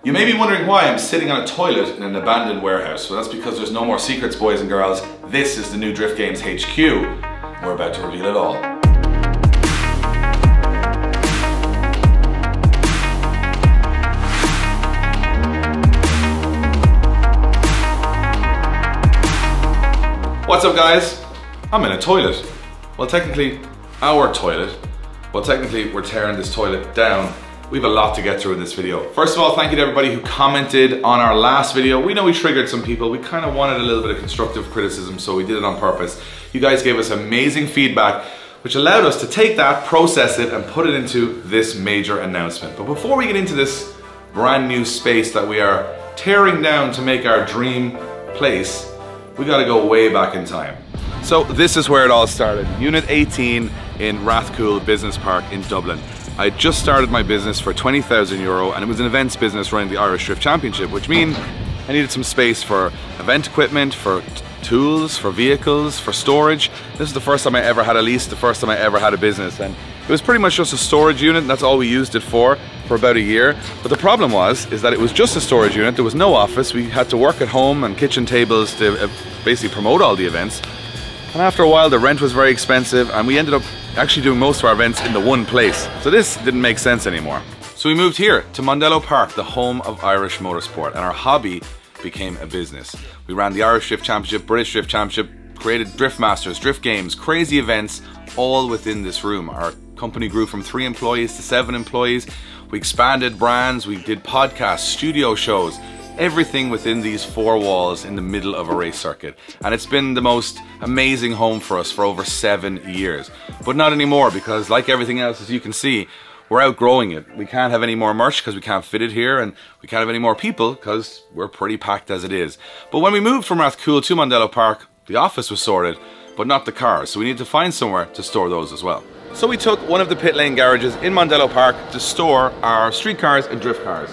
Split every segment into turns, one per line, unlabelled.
You may be wondering why I'm sitting on a toilet in an abandoned warehouse. Well, that's because there's no more secrets, boys and girls. This is the new Drift Games HQ. We're about to reveal it all. What's up, guys? I'm in a toilet. Well, technically, our toilet. Well, technically, we're tearing this toilet down. We have a lot to get through in this video. First of all, thank you to everybody who commented on our last video. We know we triggered some people. We kind of wanted a little bit of constructive criticism, so we did it on purpose. You guys gave us amazing feedback, which allowed us to take that, process it, and put it into this major announcement. But before we get into this brand new space that we are tearing down to make our dream place, we gotta go way back in time. So this is where it all started. Unit 18 in Rathcoole Business Park in Dublin. I just started my business for €20,000 and it was an events business running the Irish Drift Championship, which means I needed some space for event equipment, for tools, for vehicles, for storage. This is the first time I ever had a lease, the first time I ever had a business, and it was pretty much just a storage unit, and that's all we used it for about a year. But the problem is that it was just a storage unit. There was no office. We had to work at home and kitchen tables to basically promote all the events. And after a while, the rent was very expensive, and we ended up actually doing most of our events in the one place. So this didn't make sense anymore. So we moved here to Mondello Park, the home of Irish motorsport, and our hobby became a business. We ran the Irish Drift Championship, British Drift Championship, created Drift Masters, Drift Games, crazy events, all within this room. Our company grew from 3 employees to 7 employees. We expanded brands, we did podcasts, studio shows, everything within these 4 walls in the middle of a race circuit. And it's been the most amazing home for us for over 7 years. But not anymore, because like everything else, as you can see, we're outgrowing it. We can't have any more merch because we can't fit it here, and we can't have any more people because we're pretty packed as it is. But when we moved from Rathcoole to Mondello Park, the office was sorted, but not the cars. So we need to find somewhere to store those as well. So we took one of the pit lane garages in Mondello Park to store our street cars and drift cars,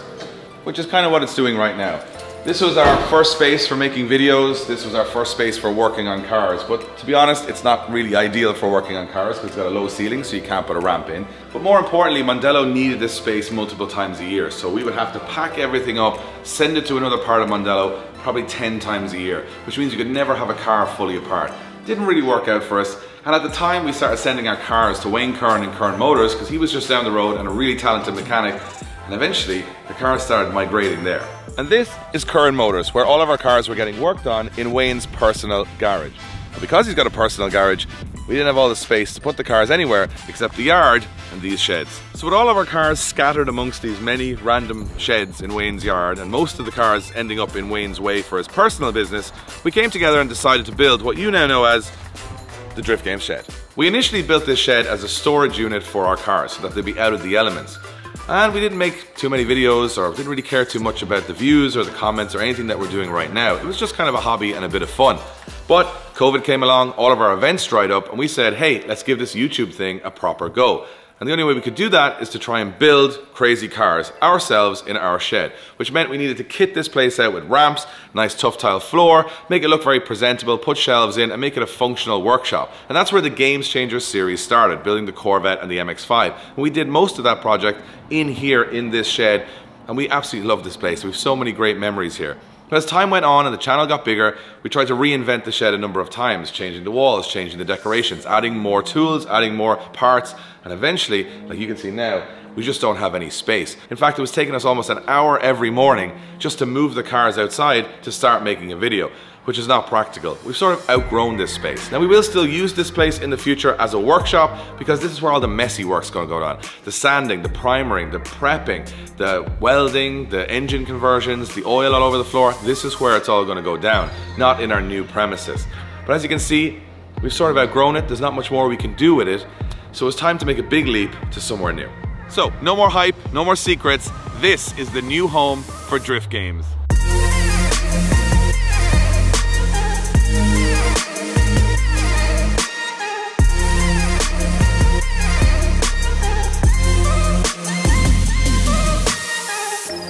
which is kind of what it's doing right now. This was our first space for making videos. This was our first space for working on cars. But to be honest, it's not really ideal for working on cars because it's got a low ceiling, so you can't put a ramp in. But more importantly, Mondello needed this space multiple times a year. So we would have to pack everything up, send it to another part of Mondello, probably 10 times a year, which means you could never have a car fully apart. Didn't really work out for us. And at the time, we started sending our cars to Wayne Kern and Kern Motors because he was just down the road and a really talented mechanic. And eventually, the cars started migrating there. And this is Kern Motors, where all of our cars were getting worked on in Wayne's personal garage. And because he's got a personal garage, we didn't have all the space to put the cars anywhere except the yard and these sheds. So with all of our cars scattered amongst these many random sheds in Wayne's yard, and most of the cars ending up in Wayne's way for his personal business, we came together and decided to build what you now know as the Drift Games shed. We initially built this shed as a storage unit for our cars so that they'd be out of the elements. And we didn't make too many videos or didn't really care too much about the views or the comments or anything that we're doing right now. It was just kind of a hobby and a bit of fun. But COVID came along, all of our events dried up, and we said, hey, let's give this YouTube thing a proper go. And the only way we could do that is to try and build crazy cars ourselves in our shed, which meant we needed to kit this place out with ramps, nice tough tile floor, make it look very presentable, put shelves in, and make it a functional workshop. And that's where the Games Changers series started, building the Corvette and the MX-5. And we did most of that project in here in this shed, and we absolutely love this place. We have so many great memories here. But as time went on and the channel got bigger, we tried to reinvent the shed a number of times, changing the walls, changing the decorations, adding more tools, adding more parts, and eventually, like you can see now, we just don't have any space. In fact, it was taking us almost an hour every morning just to move the cars outside to start making a video, which is not practical. We've sort of outgrown this space. Now, we will still use this place in the future as a workshop because this is where all the messy work's gonna go on. The sanding, the primering, the prepping, the welding, the engine conversions, the oil all over the floor. This is where it's all gonna go down, not in our new premises. But as you can see, we've sort of outgrown it. There's not much more we can do with it. So it's time to make a big leap to somewhere new. So, no more hype, no more secrets. This is the new home for Drift Games.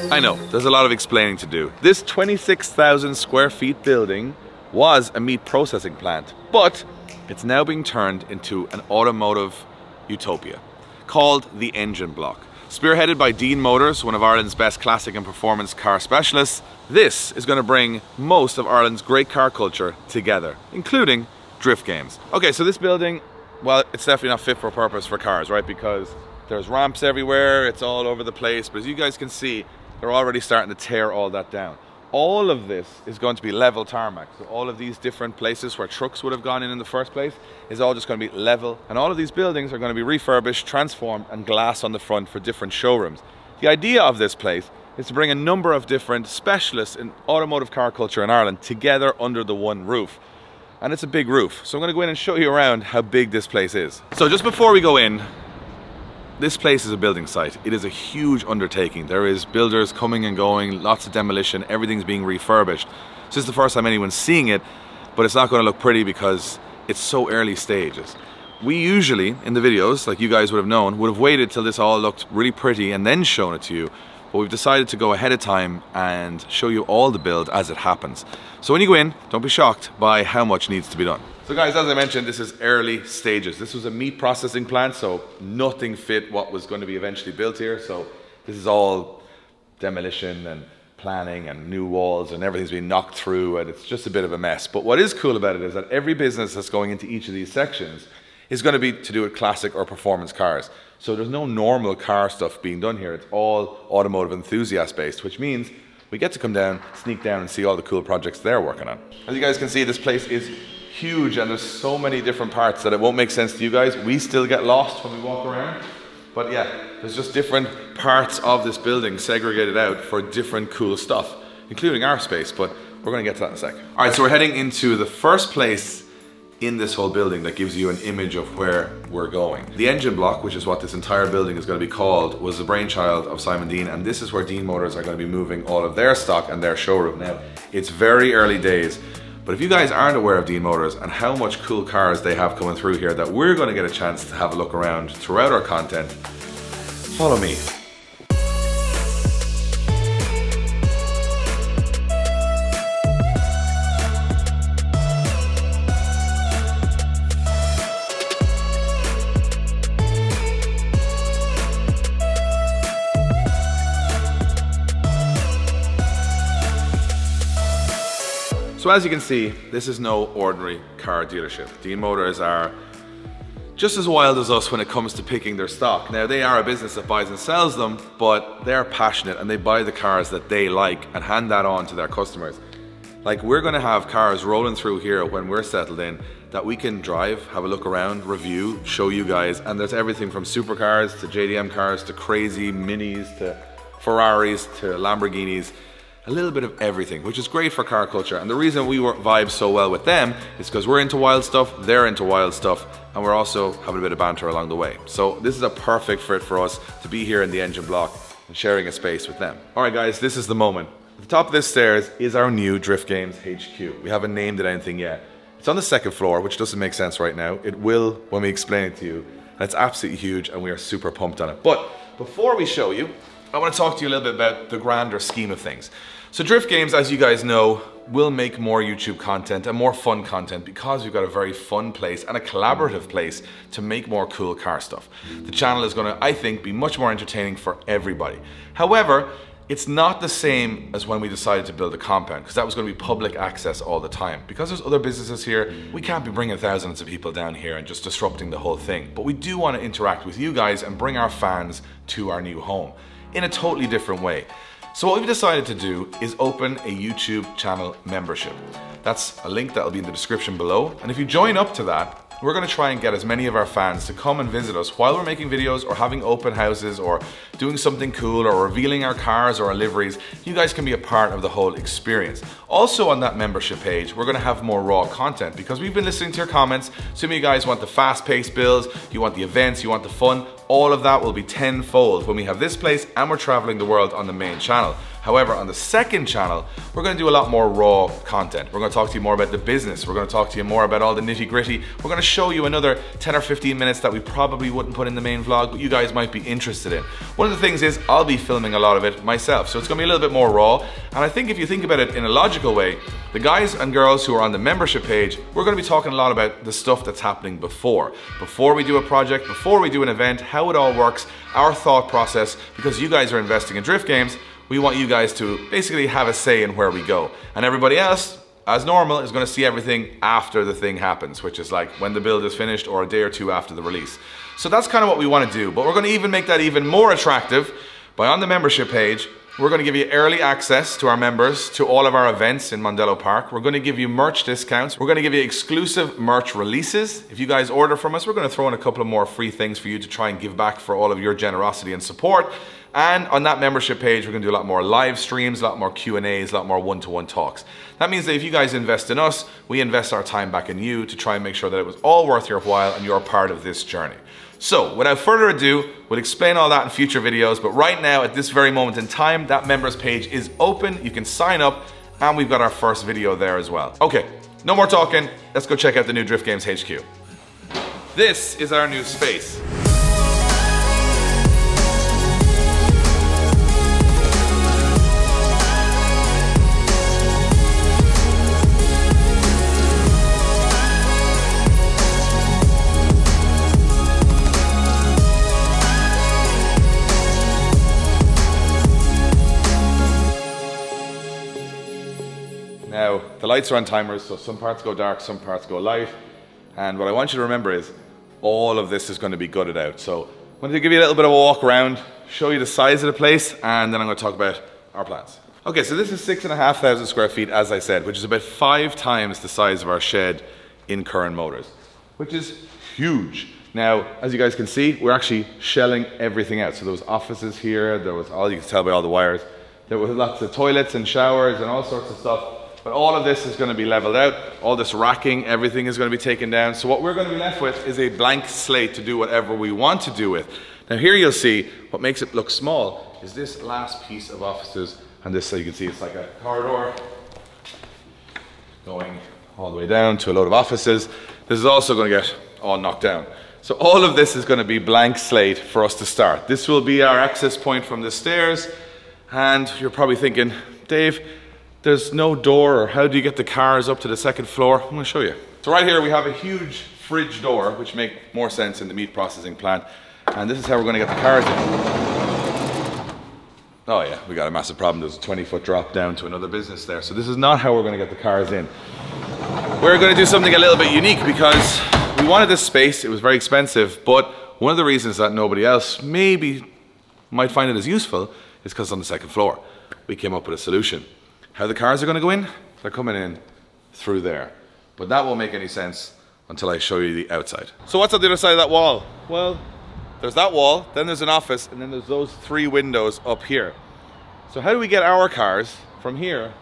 I know, there's a lot of explaining to do. This 26,000 square feet building was a meat processing plant, but it's now being turned into an automotive utopia called the engine block. Spearheaded by Dean Motors, one of Ireland's best classic and performance car specialists, this is going to bring most of Ireland's great car culture together, including drift games. Okay, so this building, well, it's definitely not fit for purpose for cars, right? Because there's ramps everywhere, it's all over the place, but as you guys can see, they're already starting to tear all that down. All of this is going to be level tarmac. So all of these different places where trucks would have gone in the first place is all just going to be level. And all of these buildings are going to be refurbished, transformed, and glass on the front for different showrooms. The idea of this place is to bring a number of different specialists in automotive car culture in Ireland together under the one roof. And it's a big roof. So I'm going to go in and show you around how big this place is. So just before we go in, this place is a building site. It is a huge undertaking. There is builders coming and going, lots of demolition, everything's being refurbished. This is the first time anyone's seeing it, but it's not going to look pretty because it's so early stages. We usually, in the videos, like you guys would have known, would have waited till this all looked really pretty and then shown it to you. But we've decided to go ahead of time and show you all the build as it happens. So when you go in, don't be shocked by how much needs to be done. So guys, as I mentioned, this is early stages. This was a meat processing plant, so nothing fit what was going to be eventually built here. So this is all demolition and planning and new walls and everything's been knocked through and it's just a bit of a mess. But what is cool about it is that every business that's going into each of these sections is going to be to do with classic or performance cars. So there's no normal car stuff being done here. It's all automotive enthusiast based, which means we get to come down, sneak down and see all the cool projects they're working on. As you guys can see, this place is huge and there's so many different parts that it won't make sense to you guys. We still get lost when we walk around. But yeah, there's just different parts of this building segregated out for different cool stuff, including our space, but we're gonna get to that in a sec. All right, so we're heading into the first place in this whole building that gives you an image of where we're going. The engine block, which is what this entire building is going to be called, was the brainchild of Simon Dean, and this is where Dean Motors are going to be moving all of their stock and their showroom. Now, it's very early days, but if you guys aren't aware of Dean Motors and how much cool cars they have coming through here that we're going to get a chance to have a look around throughout our content, follow me. So as you can see, this is no ordinary car dealership. Dean Motors are just as wild as us when it comes to picking their stock. Now, they are a business that buys and sells them, but they're passionate and they buy the cars that they like and hand that on to their customers. Like, we're gonna have cars rolling through here when we're settled in that we can drive, have a look around, review, show you guys, and there's everything from supercars to JDM cars to crazy minis to Ferraris to Lamborghinis. A little bit of everything, which is great for car culture. And the reason we vibe so well with them is because we're into wild stuff, they're into wild stuff, and we're also having a bit of banter along the way. So this is a perfect fit for us to be here in the engine block and sharing a space with them. All right guys, this is the moment. At the top of this stairs is our new Drift Games HQ. We haven't named it anything yet. It's on the second floor, which doesn't make sense right now. It will when we explain it to you. And it's absolutely huge and we are super pumped on it. But before we show you, I want to talk to you a little bit about the grander scheme of things. So Drift Games, as you guys know, will make more YouTube content and more fun content because we've got a very fun place and a collaborative place to make more cool car stuff. The channel is going to, I think, be much more entertaining for everybody. However, it's not the same as when we decided to build a compound, because that was going to be public access all the time. Because there's other businesses here, we can't be bringing thousands of people down here and just disrupting the whole thing. But we do want to interact with you guys and bring our fans to our new home in a totally different way. So what we've decided to do is open a YouTube channel membership. That's a link that'll be in the description below. And if you join up to that, we're going to try and get as many of our fans to come and visit us while we're making videos or having open houses or doing something cool or revealing our cars or our liveries. You guys can be a part of the whole experience. Also on that membership page, we're going to have more raw content because we've been listening to your comments. Some of you guys want the fast-paced builds, you want the events, you want the fun. All of that will be tenfold when we have this place and we're traveling the world on the main channel. However, on the second channel, we're gonna do a lot more raw content. We're gonna talk to you more about the business. We're gonna talk to you more about all the nitty gritty. We're gonna show you another 10 or 15 minutes that we probably wouldn't put in the main vlog, but you guys might be interested in. One of the things is I'll be filming a lot of it myself, so it's gonna be a little bit more raw. And I think if you think about it in a logical way, the guys and girls who are on the membership page, we're gonna be talking a lot about the stuff that's happening before we do a project, before we do an event, how it all works, our thought process, because you guys are investing in drift games, we want you guys to basically have a say in where we go. And everybody else, as normal, is gonna see everything after the thing happens, which is like when the build is finished or a day or two after the release. So that's kind of what we wanna do, but we're gonna even make that even more attractive by on the membership page, we're gonna give you early access to our members to all of our events in Mondello Park. We're gonna give you merch discounts. We're gonna give you exclusive merch releases. If you guys order from us, we're gonna throw in a couple of more free things for you to try and give back for all of your generosity and support. And on that membership page, we're gonna do a lot more live streams, a lot more Q&As, a lot more one-to-one talks. That means that if you guys invest in us, we invest our time back in you to try and make sure that it was all worth your while and you're part of this journey. So, without further ado, we'll explain all that in future videos, but right now, at this very moment in time, that members page is open, you can sign up, and we've got our first video there as well. Okay, no more talking, let's go check out the new Drift Games HQ. This is our new space. Now, the lights are on timers, so some parts go dark, some parts go light. And what I want you to remember is, all of this is going to be gutted out. So, I'm going to give you a little bit of a walk around, show you the size of the place, and then I'm going to talk about our plans. Okay, so this is 6,500 square feet, as I said, which is about 5 times the size of our shed in Curran Motors, which is huge. Now, as you guys can see, we're actually shelling everything out. So there was offices here, there was all, you can tell by all the wires, there was lots of toilets and showers and all sorts of stuff. But all of this is going to be leveled out, all this racking, everything is going to be taken down. So what we're going to be left with is a blank slate to do whatever we want to do with. Now here you'll see, what makes it look small is this last piece of offices. And this, so you can see, it's like a corridor going all the way down to a load of offices. This is also going to get all knocked down. So all of this is going to be blank slate for us to start. This will be our access point from the stairs. And you're probably thinking, Dave, there's no door, or how do you get the cars up to the second floor? I'm gonna show you. So right here we have a huge fridge door, which make more sense in the meat processing plant. And this is how we're gonna get the cars in. Oh yeah, we got a massive problem. There's a 20-foot drop down to another business there. So this is not how we're gonna get the cars in. We're gonna do something a little bit unique because we wanted this space, it was very expensive, but one of the reasons that nobody else maybe might find it as useful is because it's on the second floor. We came up with a solution. How the cars are going to go in? They're coming in through there. But that won't make any sense until I show you the outside. So what's on the other side of that wall? Well, there's that wall, then there's an office, and then there's those 3 windows up here. So how do we get our cars from here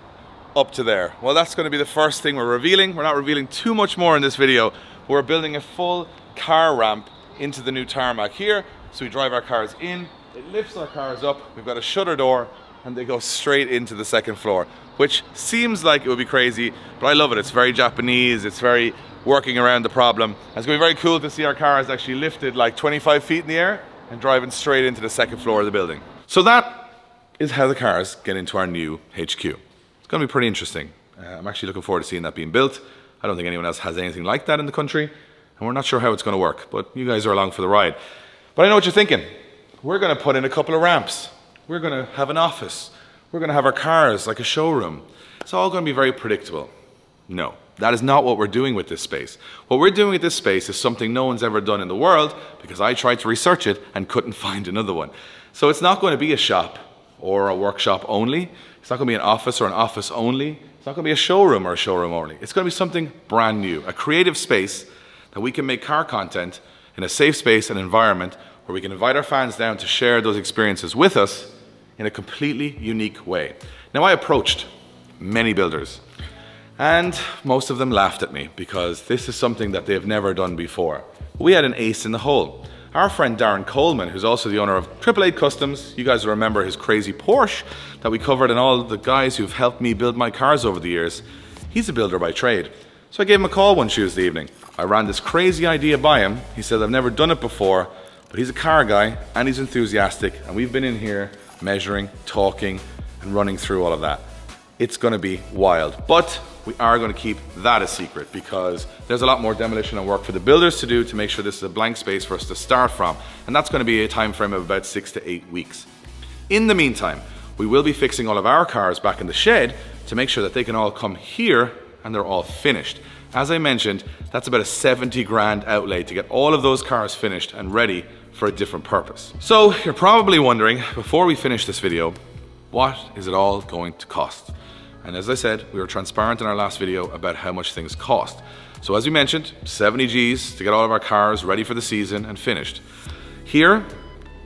up to there? Well, that's going to be the first thing we're revealing. We're not revealing too much more in this video. We're building a full car ramp into the new tarmac here. So we drive our cars in, it lifts our cars up, we've got a shutter door, and they go straight into the second floor, which seems like it would be crazy, but I love it. It's very Japanese, it's very working around the problem. It's gonna be very cool to see our cars actually lifted like 25 feet in the air and driving straight into the second floor of the building. So that is how the cars get into our new HQ. It's gonna be pretty interesting. I'm actually looking forward to seeing that being built. I don't think anyone else has anything like that in the country, and we're not sure how it's gonna work, but you guys are along for the ride. But I know what you're thinking. We're gonna put in a couple of ramps. We're gonna have an office. We're gonna have our cars like a showroom. It's all gonna be very predictable. No, that is not what we're doing with this space. What we're doing with this space is something no one's ever done in the world because I tried to research it and couldn't find another one. So it's not going to be a shop or a workshop only. It's not going to be an office or an office only. It's not going to be a showroom or a showroom only. It's going to be something brand new, a creative space that we can make car content in a safe space and environment where we can invite our fans down to share those experiences with us in a completely unique way. Now, I approached many builders and most of them laughed at me because this is something that they've never done before. We had an ace in the hole. Our friend Darren Coleman, who's also the owner of 888 Customs, you guys will remember his crazy Porsche that we covered and all the guys who've helped me build my cars over the years. He's a builder by trade. So I gave him a call one Tuesday evening. I ran this crazy idea by him. He said, I've never done it before, but he's a car guy and he's enthusiastic, and we've been in here measuring, talking, and running through all of that. It's gonna be wild, but we are gonna keep that a secret because there's a lot more demolition and work for the builders to do to make sure this is a blank space for us to start from, and that's gonna be a time frame of about 6 to 8 weeks. In the meantime, we will be fixing all of our cars back in the shed to make sure that they can all come here and they're all finished. As I mentioned, that's about a 70 grand outlay to get all of those cars finished and ready for a different purpose. So you're probably wondering, before we finish this video, what is it all going to cost? And as I said, we were transparent in our last video about how much things cost. So as we mentioned, 70 G's to get all of our cars ready for the season and finished. Here,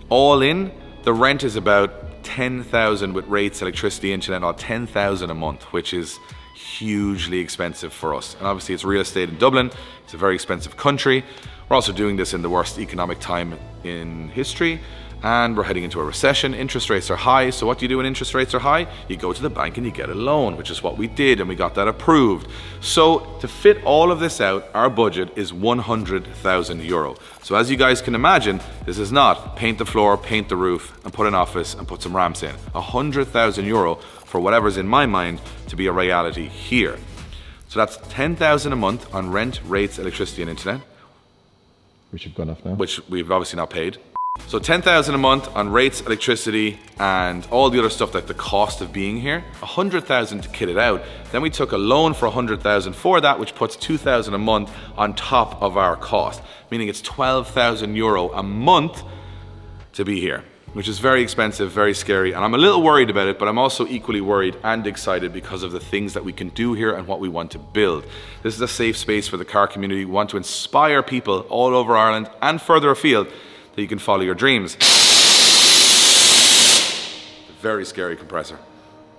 all in, the rent is about 10,000 with rates, electricity, internet, all 10,000 a month, which is hugely expensive for us. And obviously it's real estate in Dublin. It's a very expensive country. We're also doing this in the worst economic time in history, and we're heading into a recession. Interest rates are high, so what do you do when interest rates are high? You go to the bank and you get a loan, which is what we did, and we got that approved. So to fit all of this out, our budget is 100,000 euro. So as you guys can imagine, this is not paint the floor, paint the roof, and put an office and put some ramps in. 100,000 euro for whatever's in my mind to be a reality here. So that's 10,000 a month on rent, rates, electricity, and internet.
Which have gone off now.
Which we've obviously not paid. So 10,000 a month on rates, electricity, and all the other stuff like the cost of being here. 100,000 to kit it out. Then we took a loan for 100,000 for that, which puts 2,000 a month on top of our cost, meaning it's 12,000 euro a month to be here, which is very expensive, very scary, and I'm a little worried about it, but I'm also equally worried and excited because of the things that we can do here and what we want to build. This is a safe space for the car community. We want to inspire people all over Ireland and further afield that you can follow your dreams. Very scary compressor.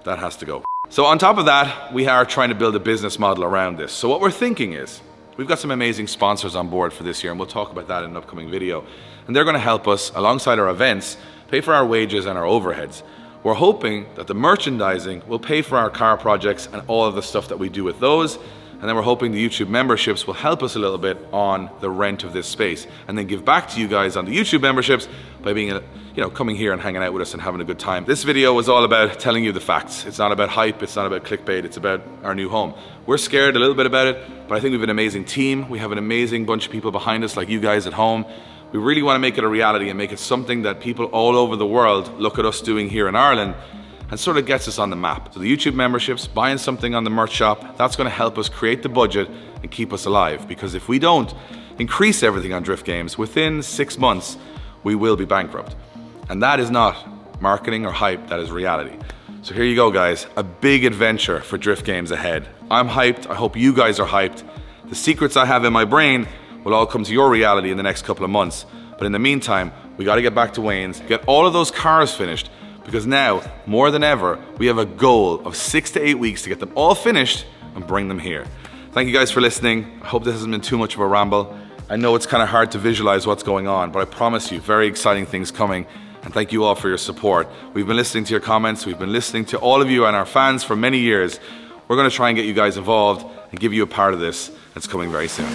That has to go. So on top of that, we are trying to build a business model around this. So what we're thinking is, we've got some amazing sponsors on board for this year, and we'll talk about that in an upcoming video. And they're gonna help us, alongside our events, pay for our wages and our overheads. We're hoping that the merchandising will pay for our car projects and all of the stuff that we do with those. And then we're hoping the YouTube memberships will help us a little bit on the rent of this space, and then give back to you guys on the YouTube memberships by being, coming here and hanging out with us and having a good time. This video was all about telling you the facts. It's not about hype, it's not about clickbait, it's about our new home. We're scared a little bit about it, but I think we have an amazing team. We have an amazing bunch of people behind us, like you guys at home. We really want to make it a reality and make it something that people all over the world look at us doing here in Ireland and sort of gets us on the map. So the YouTube memberships, buying something on the merch shop, that's gonna help us create the budget and keep us alive. Because if we don't increase everything on Drift Games, within 6 months, we will be bankrupt. And that is not marketing or hype, that is reality. So here you go, guys, a big adventure for Drift Games ahead. I'm hyped, I hope you guys are hyped. The secrets I have in my brain will all come to your reality in the next couple of months. But in the meantime, we gotta get back to Wayne's, get all of those cars finished, because now, more than ever, we have a goal of 6 to 8 weeks to get them all finished and bring them here. Thank you guys for listening. I hope this hasn't been too much of a ramble. I know it's kind of hard to visualize what's going on, but I promise you, very exciting things coming. And thank you all for your support. We've been listening to your comments. We've been listening to all of you and our fans for many years. We're gonna try and get you guys involved and give you a part of this. It's coming very soon.